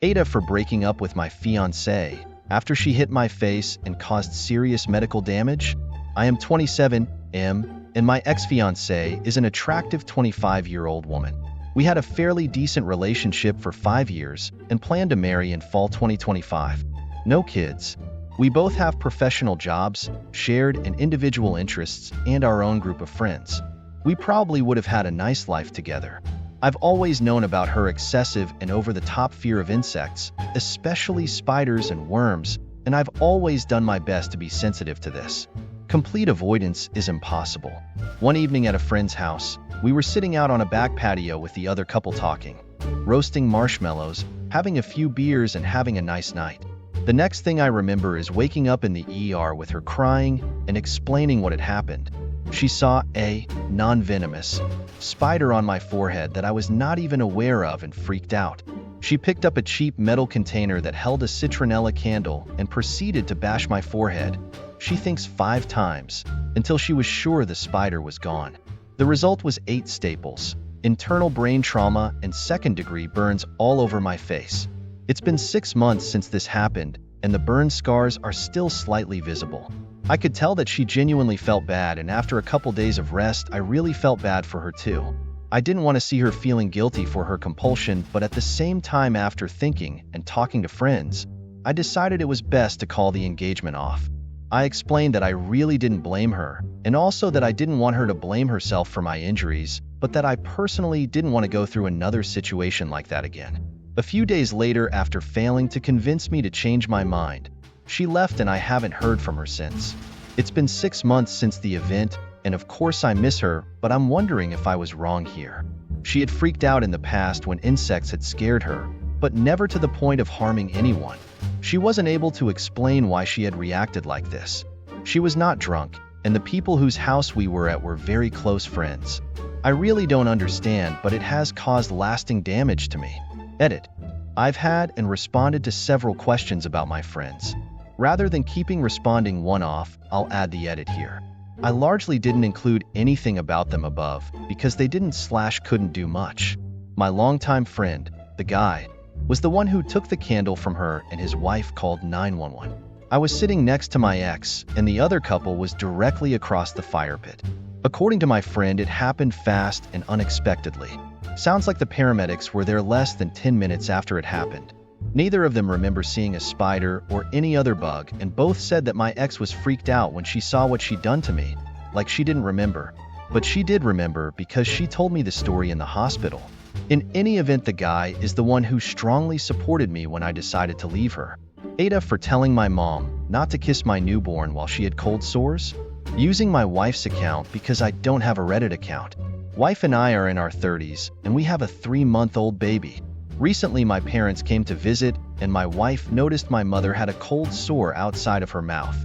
AITAH for breaking up with my fiance after she hit my face and caused serious medical damage. I am 27, and my ex-fiance is an attractive 25-year-old woman. We had a fairly decent relationship for 5 years and plan to marry in fall 2025. No kids. We both have professional jobs, shared and individual interests, and our own group of friends. We probably would have had a nice life together. I've always known about her excessive and over-the-top fear of insects, especially spiders and worms, and I've always done my best to be sensitive to this. Complete avoidance is impossible. One evening at a friend's house, we were sitting out on a back patio with the other couple talking, roasting marshmallows, having a few beers, and having a nice night. The next thing I remember is waking up in the ER with her crying and explaining what had happened. She saw a non-venomous spider on my forehead that I was not even aware of and freaked out. She picked up a cheap metal container that held a citronella candle and proceeded to bash my forehead. She thinks 5 times until she was sure the spider was gone. The result was 8 staples, internal brain trauma, and second-degree burns all over my face. It's been 6 months since this happened, and the burn scars are still slightly visible. I could tell that she genuinely felt bad, and after a couple days of rest, I really felt bad for her too. I didn't want to see her feeling guilty for her compulsion, but at the same time, after thinking and talking to friends, I decided it was best to call the engagement off. I explained that I really didn't blame her, and also that I didn't want her to blame herself for my injuries, but that I personally didn't want to go through another situation like that again. A few days later, after failing to convince me to change my mind, she left and I haven't heard from her since. It's been 6 months since the event, and of course I miss her, but I'm wondering if I was wrong here. She had freaked out in the past when insects had scared her, but never to the point of harming anyone. She wasn't able to explain why she had reacted like this. She was not drunk, and the people whose house we were at were very close friends. I really don't understand, but it has caused lasting damage to me. Edit. I've had and responded to several questions about my friends. Rather than keeping responding one off, I'll add the edit here. I largely didn't include anything about them above because they couldn't do much. My longtime friend, the guy, was the one who took the candle from her, and his wife called 911. I was sitting next to my ex, and the other couple was directly across the fire pit. According to my friend, it happened fast and unexpectedly. Sounds like the paramedics were there less than 10 minutes after it happened. Neither of them remember seeing a spider or any other bug, and both said that my ex was freaked out when she saw what she'd done to me, like she didn't remember. But she did remember because she told me the story in the hospital. In any event, the guy is the one who strongly supported me when I decided to leave her. AITAH for telling my mom not to kiss my newborn while she had cold sores. Using my wife's account because I don't have a Reddit account. Wife and I are in our 30s, and we have a 3-month-old baby. Recently, my parents came to visit, and my wife noticed my mother had a cold sore outside of her mouth.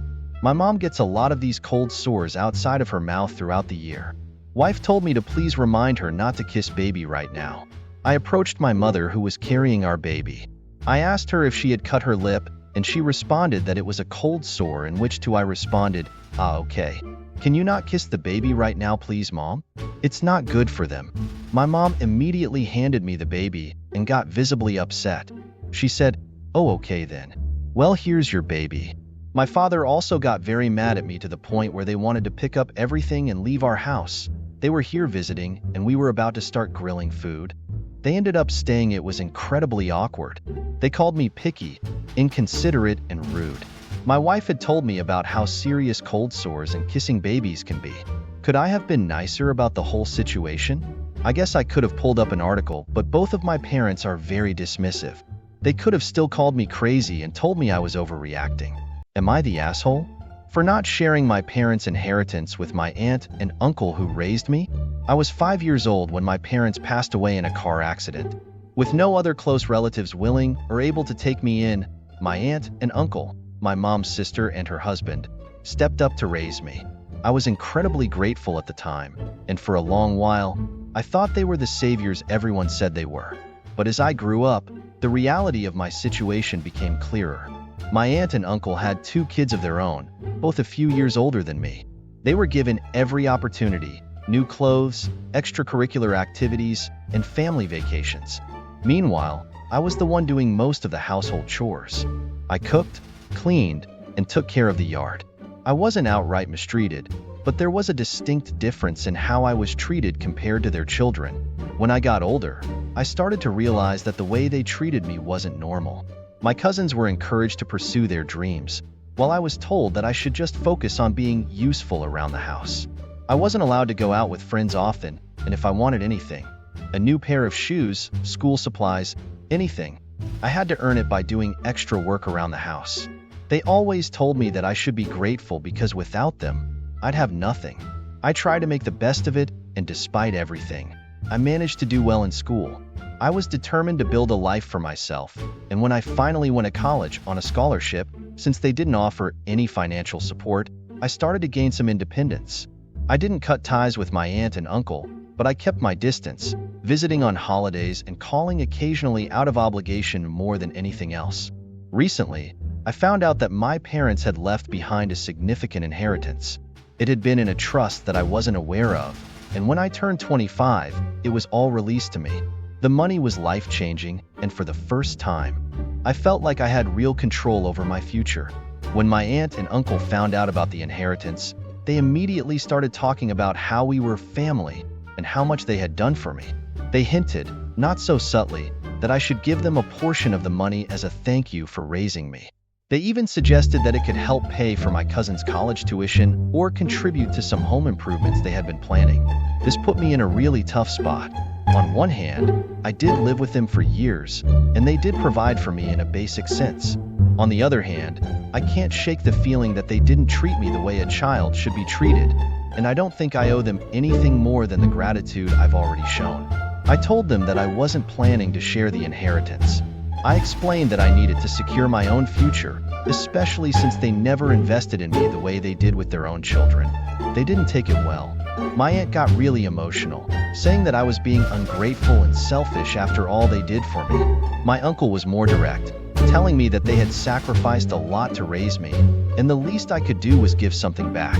My mom gets a lot of these cold sores outside of her mouth throughout the year. Wife told me to please remind her not to kiss baby right now. I approached my mother, who was carrying our baby. I asked her if she had cut her lip, and she responded that it was a cold sore, in which to I responded, okay. Can you not kiss the baby right now, please, Mom? It's not good for them. My mom immediately handed me the baby and got visibly upset. She said, oh, okay then. Well, here's your baby. My father also got very mad at me to the point where they wanted to pick up everything and leave our house. They were here visiting, and we were about to start grilling food. They ended up staying. It was incredibly awkward. They called me picky, inconsiderate, and rude. My wife had told me about how serious cold sores and kissing babies can be. Could I have been nicer about the whole situation? I guess I could have pulled up an article, but both of my parents are very dismissive. They could have still called me crazy and told me I was overreacting. Am I the asshole? For not sharing my parents' inheritance with my aunt and uncle who raised me? I was 5 years old when my parents passed away in a car accident. With no other close relatives willing or able to take me in, my aunt and uncle, my mom's sister and her husband, stepped up to raise me. I was incredibly grateful at the time, and for a long while, I thought they were the saviors everyone said they were. But as I grew up, the reality of my situation became clearer. My aunt and uncle had 2 kids of their own, both a few years older than me. They were given every opportunity, new clothes, extracurricular activities, and family vacations. Meanwhile, I was the one doing most of the household chores. I cooked, cleaned, and took care of the yard. I wasn't outright mistreated, but there was a distinct difference in how I was treated compared to their children. When I got older, I started to realize that the way they treated me wasn't normal. My cousins were encouraged to pursue their dreams, while I was told that I should just focus on being useful around the house. I wasn't allowed to go out with friends often, and if I wanted anything, a new pair of shoes, school supplies, anything, I had to earn it by doing extra work around the house. They always told me that I should be grateful because without them, I'd have nothing. I tried to make the best of it, and despite everything, I managed to do well in school. I was determined to build a life for myself, and when I finally went to college on a scholarship, since they didn't offer any financial support, I started to gain some independence. I didn't cut ties with my aunt and uncle, but I kept my distance, visiting on holidays and calling occasionally out of obligation more than anything else. Recently, I found out that my parents had left behind a significant inheritance. It had been in a trust that I wasn't aware of, and when I turned 25, it was all released to me. The money was life-changing, and for the first time, I felt like I had real control over my future. When my aunt and uncle found out about the inheritance, they immediately started talking about how we were family and how much they had done for me. They hinted, not so subtly, that I should give them a portion of the money as a thank you for raising me. They even suggested that it could help pay for my cousin's college tuition or contribute to some home improvements they had been planning. This put me in a really tough spot. On one hand, I did live with them for years, and they did provide for me in a basic sense. On the other hand, I can't shake the feeling that they didn't treat me the way a child should be treated, and I don't think I owe them anything more than the gratitude I've already shown. I told them that I wasn't planning to share the inheritance. I explained that I needed to secure my own future, especially since they never invested in me the way they did with their own children. They didn't take it well. My aunt got really emotional, saying that I was being ungrateful and selfish after all they did for me. My uncle was more direct, telling me that they had sacrificed a lot to raise me, and the least I could do was give something back.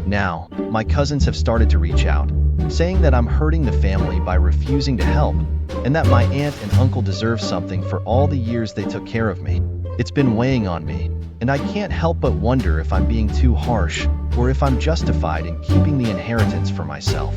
Now, my cousins have started to reach out, saying that I'm hurting the family by refusing to help, and that my aunt and uncle deserve something for all the years they took care of me. It's been weighing on me, and I can't help but wonder if I'm being too harsh or if I'm justified in keeping the inheritance for myself.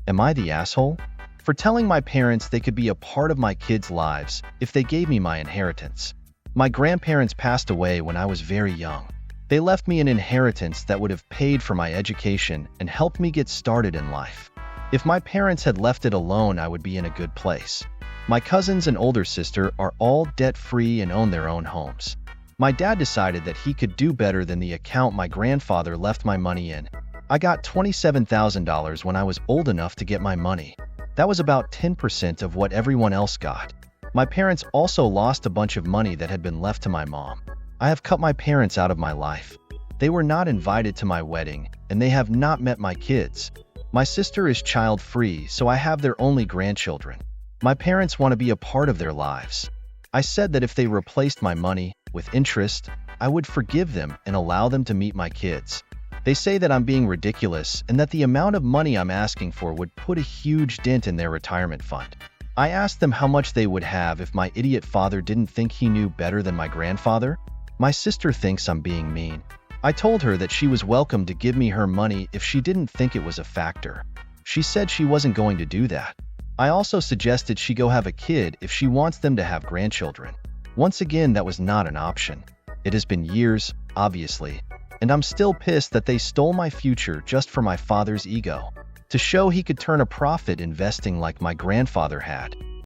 Am I the asshole for telling my parents they could be a part of my kids' lives if they gave me my inheritance? My grandparents passed away when I was very young. They left me an inheritance that would have paid for my education and helped me get started in life. If my parents had left it alone, I would be in a good place. My cousins and older sister are all debt-free and own their own homes. My dad decided that he could do better than the account my grandfather left my money in. I got $27,000 when I was old enough to get my money. That was about 10% of what everyone else got. My parents also lost a bunch of money that had been left to my mom. I have cut my parents out of my life. They were not invited to my wedding, and they have not met my kids. My sister is child-free, so I have their only grandchildren. My parents want to be a part of their lives. I said that if they replaced my money with interest, I would forgive them and allow them to meet my kids. They say that I'm being ridiculous and that the amount of money I'm asking for would put a huge dent in their retirement fund. I asked them how much they would have if my idiot father didn't think he knew better than my grandfather. My sister thinks I'm being mean. I told her that she was welcome to give me her money if she didn't think it was a factor. She said she wasn't going to do that. I also suggested she go have a kid if she wants them to have grandchildren. Once again, that was not an option. It has been years, obviously, and I'm still pissed that they stole my future just for my father's ego, to show he could turn a profit investing like my grandfather had.